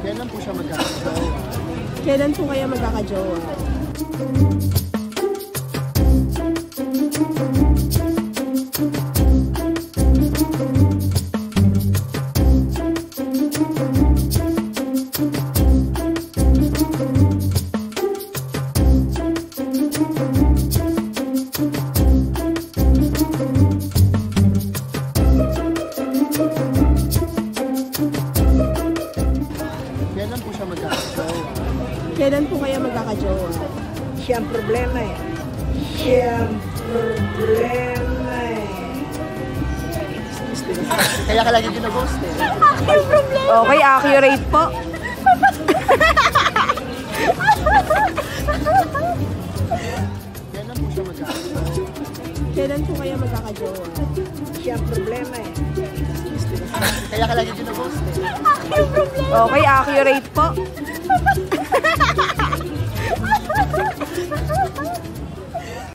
Kailan po siya magkakajowa? Kailan po kaya magkakajowa? Kailan po siya magkakajowa? Kailan po kaya magkakajowa? Siya ang problema eh. Siya ang problema eh. Kaya ka lagi ginaghost eh. Okay, accurate po. Kailan po siya magkakajowa? Kailan po kaya magkakajowa? Siya ang problema eh. Kaya ka lagi ginaghost eh. Okay, accurate po.